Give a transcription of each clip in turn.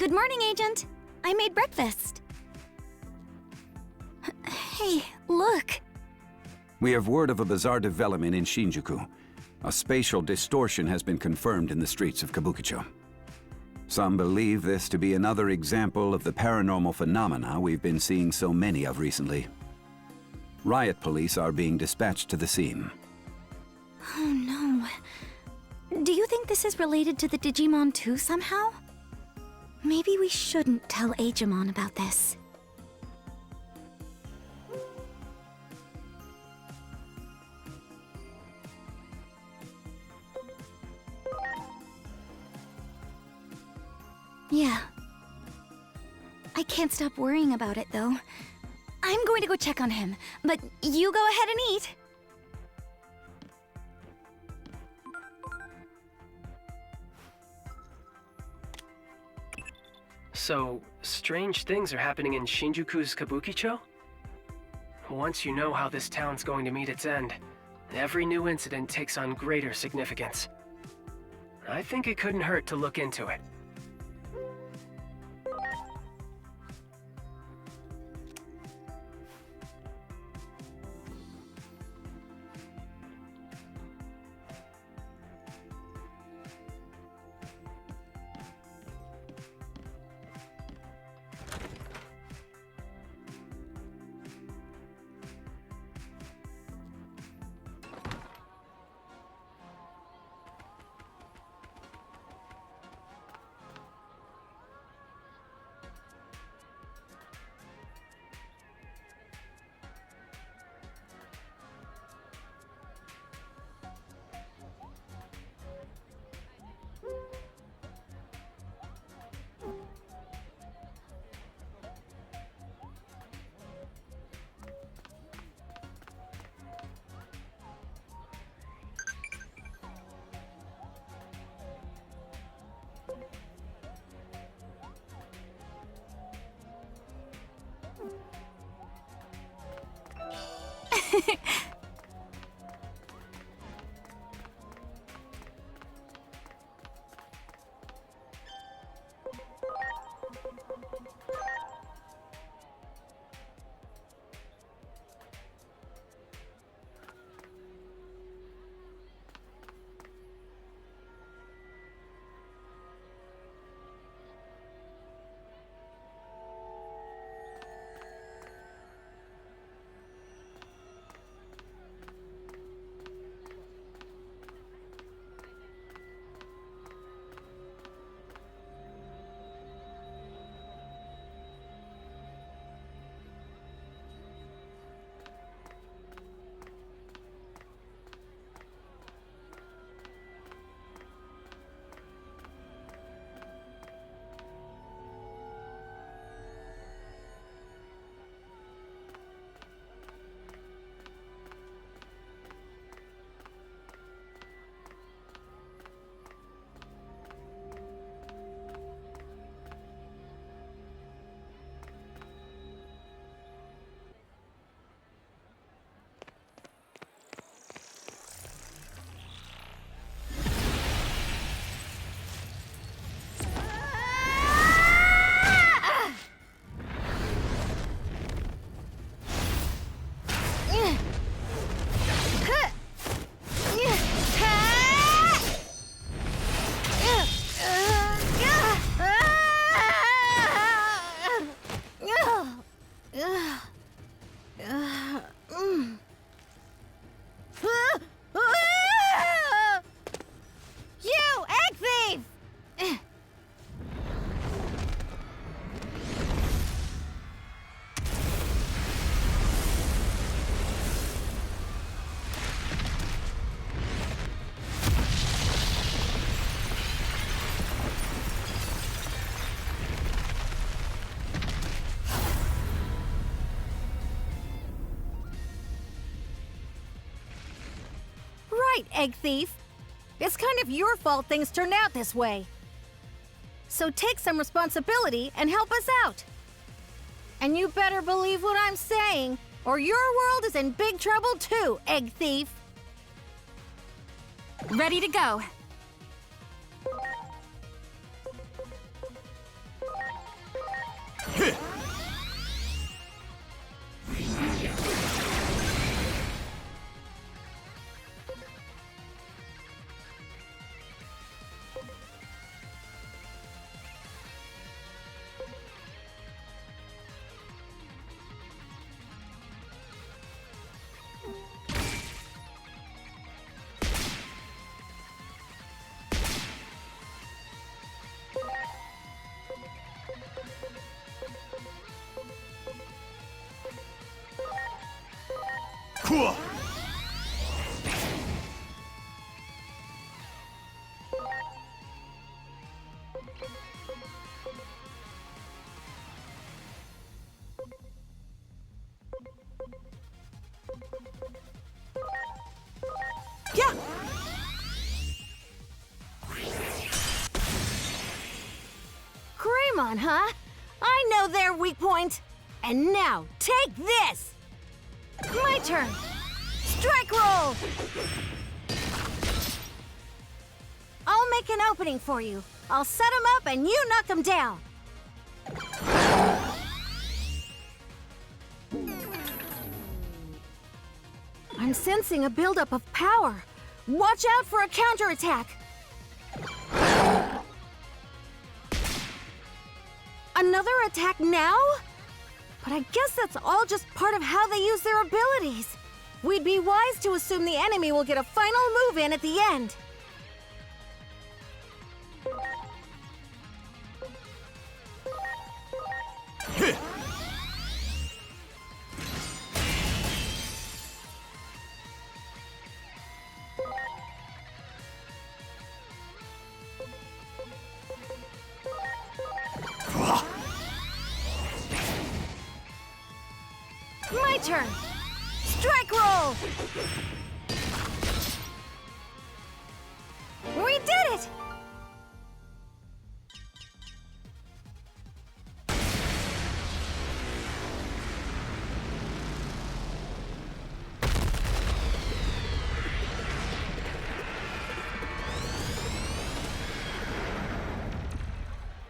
Good morning, Agent. I made breakfast. Hey, look. We have word of a bizarre development in Shinjuku. A spatial distortion has been confirmed in the streets of Kabukicho. Some believe this to be another example of the paranormal phenomena we've been seeing so many of recently. Riot police are being dispatched to the scene. Oh no. Do you think this is related to the Digimon too somehow? Maybe we shouldn't tell Aimon about this. Yeah. I can't stop worrying about it, though. I'm going to go check on him, but you go ahead and eat. So, strange things are happening in Shinjuku's Kabukicho? Once you know how this town's going to meet its end, every new incident takes on greater significance. I think it couldn't hurt to look into it. right, Egg Thief. It's kind of your fault things turned out this way. So take some responsibility and help us out. And you better believe what I'm saying, or your world is in big trouble too, Egg Thief. Ready to go. Yeah! Greymon, huh? I know their weak point. And now, take this! My turn! Strike roll! I'll make an opening for you. I'll set him up and you knock him down. I'm sensing a buildup of power. Watch out for a counterattack. Another attack now? But I guess that's all just part of how they use their abilities. We'd be wise to assume the enemy will get a final move in at the end. My turn! Strike roll! We did it!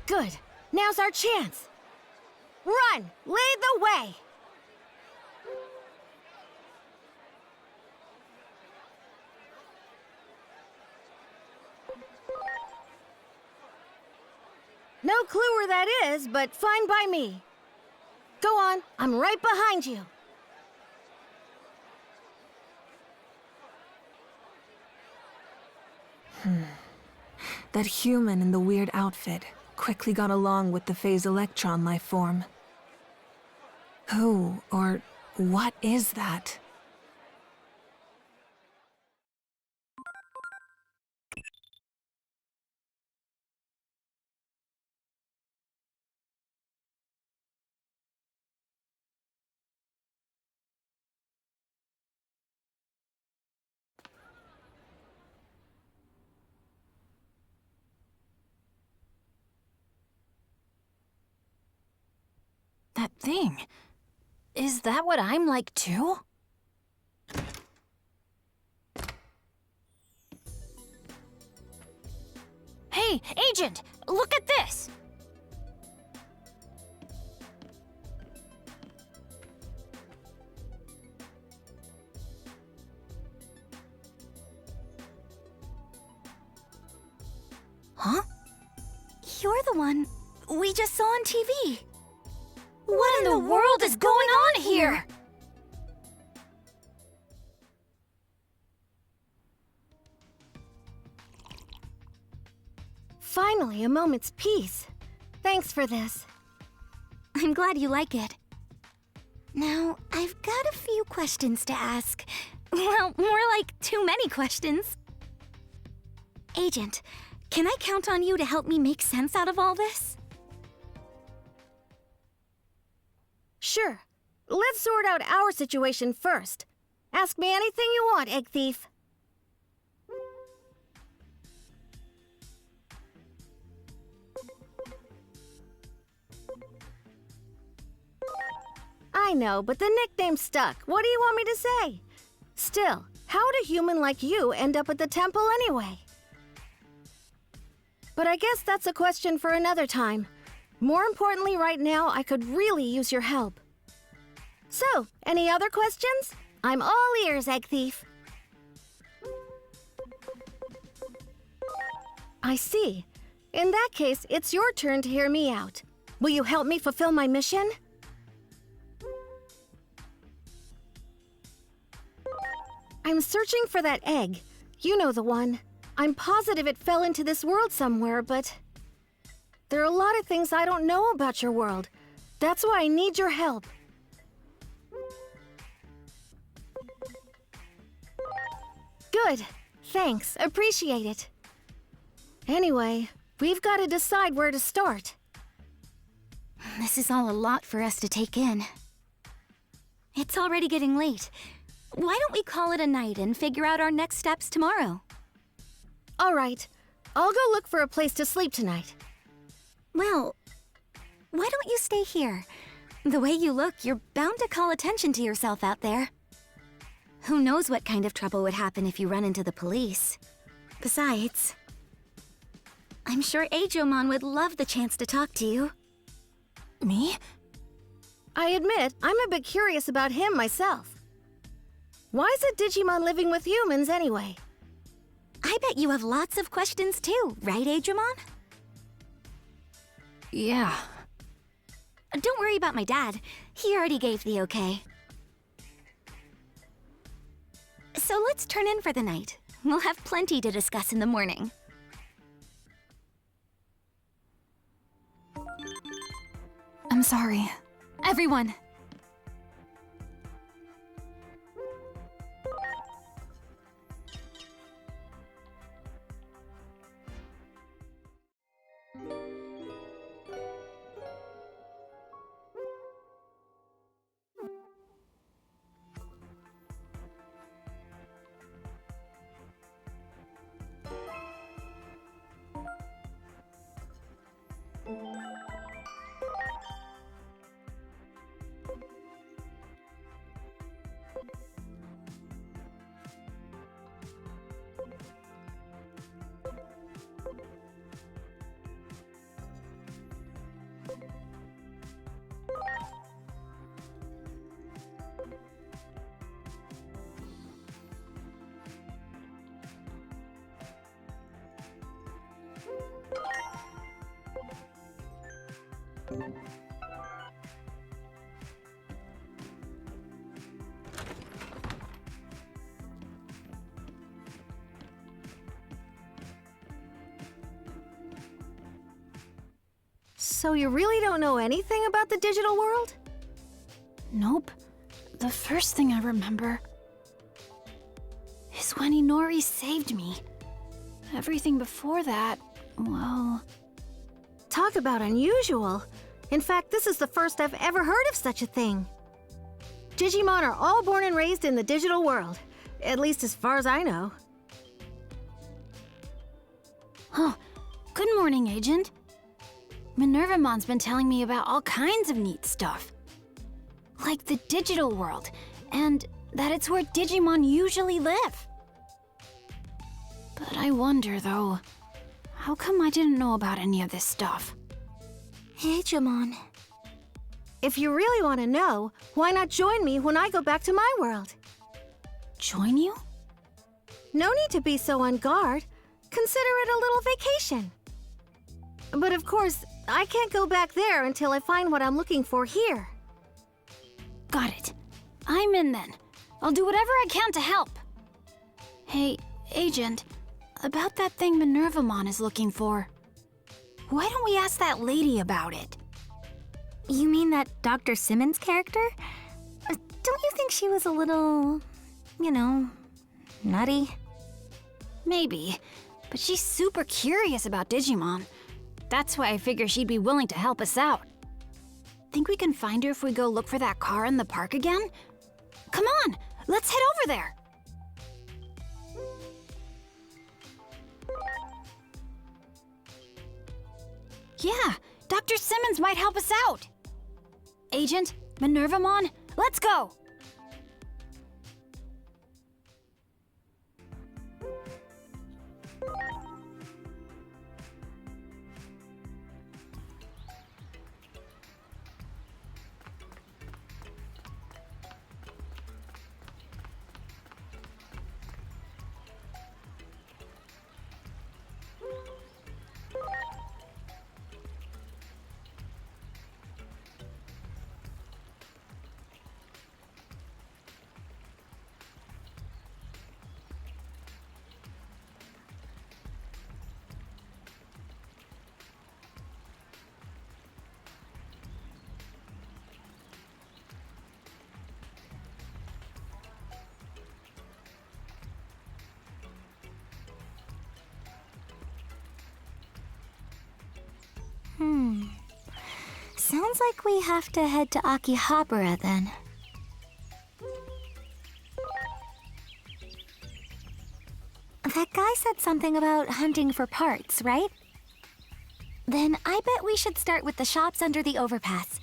Good. Now's our chance. Run! Lead the way! No clue where that is, but fine by me. Go on, I'm right behind you. That human in the weird outfit quickly got along with the phase electron life form. Who or what is that? That thing. Is that what I'm like too? Hey, Agent! Look at this! Huh? You're the one we just saw on TV. What in the world is going on here? Finally, a moment's peace. Thanks for this. I'm glad you like it. Now, I've got a few questions to ask. Well, more like too many questions. Agent, can I count on you to help me make sense out of all this? Sure. Let's sort out our situation first. Ask me anything you want, Egg Thief. I know, but the nickname stuck. What do you want me to say? Still, how'd a human like you end up at the temple anyway? But I guess that's a question for another time. More importantly, right now, I could really use your help. So, any other questions? I'm all ears, Egg Thief. I see. In that case, it's your turn to hear me out. Will you help me fulfill my mission? I'm searching for that egg. You know the one. I'm positive it fell into this world somewhere, but there are a lot of things I don't know about your world. That's why I need your help. Good. Thanks. Appreciate it. Anyway, we've got to decide where to start. This is all a lot for us to take in. It's already getting late. Why don't we call it a night and figure out our next steps tomorrow? All right. I'll go look for a place to sleep tonight. Well, why don't you stay here? The way you look, you're bound to call attention to yourself out there. Who knows what kind of trouble would happen if you run into the police. Besides, I'm sure Aimon would love the chance to talk to you. Me? I admit, I'm a bit curious about him myself. Why is a Digimon living with humans anyway? I bet you have lots of questions too, right, Aimon? Yeah. Don't worry about my dad. He already gave the okay. So let's turn in for the night. We'll have plenty to discuss in the morning. I'm sorry. Everyone! So you really don't know anything about the digital world? Nope. The first thing I remember is when Inori saved me. Everything before that, well... Talk about unusual. In fact, this is the first I've ever heard of such a thing. Digimon are all born and raised in the digital world. At least as far as I know. Oh, good morning, Agent. Minervamon's been telling me about all kinds of neat stuff. Like the digital world, and that it's where Digimon usually live. But I wonder, though, how come I didn't know about any of this stuff? Aimon. If you really want to know, why not join me when I go back to my world? Join you? No need to be so on guard. Consider it a little vacation. But of course, I can't go back there until I find what I'm looking for here. Got it. I'm in then. I'll do whatever I can to help. Hey, Agent, about that thing Minervamon is looking for. Why don't we ask that lady about it? You mean that Dr. Simmons character? Don't you think she was a little, nutty? Maybe, but she's super curious about Digimon. That's why I figure she'd be willing to help us out. Think we can find her if we go look for that car in the park again? Come on, let's head over there. Yeah, Dr. Simmons might help us out. Agent, Minervamon, Let's go! Sounds like we have to head to Akihabara then. That guy said something about hunting for parts, right? Then I bet we should start with the shops under the overpass.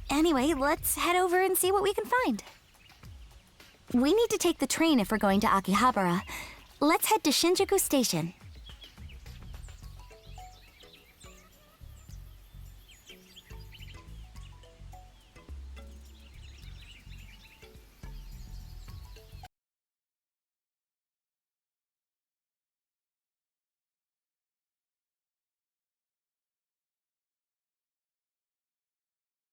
Anyway, let's head over and see what we can find. We need to take the train if we're going to Akihabara. Let's head to Shinjuku Station.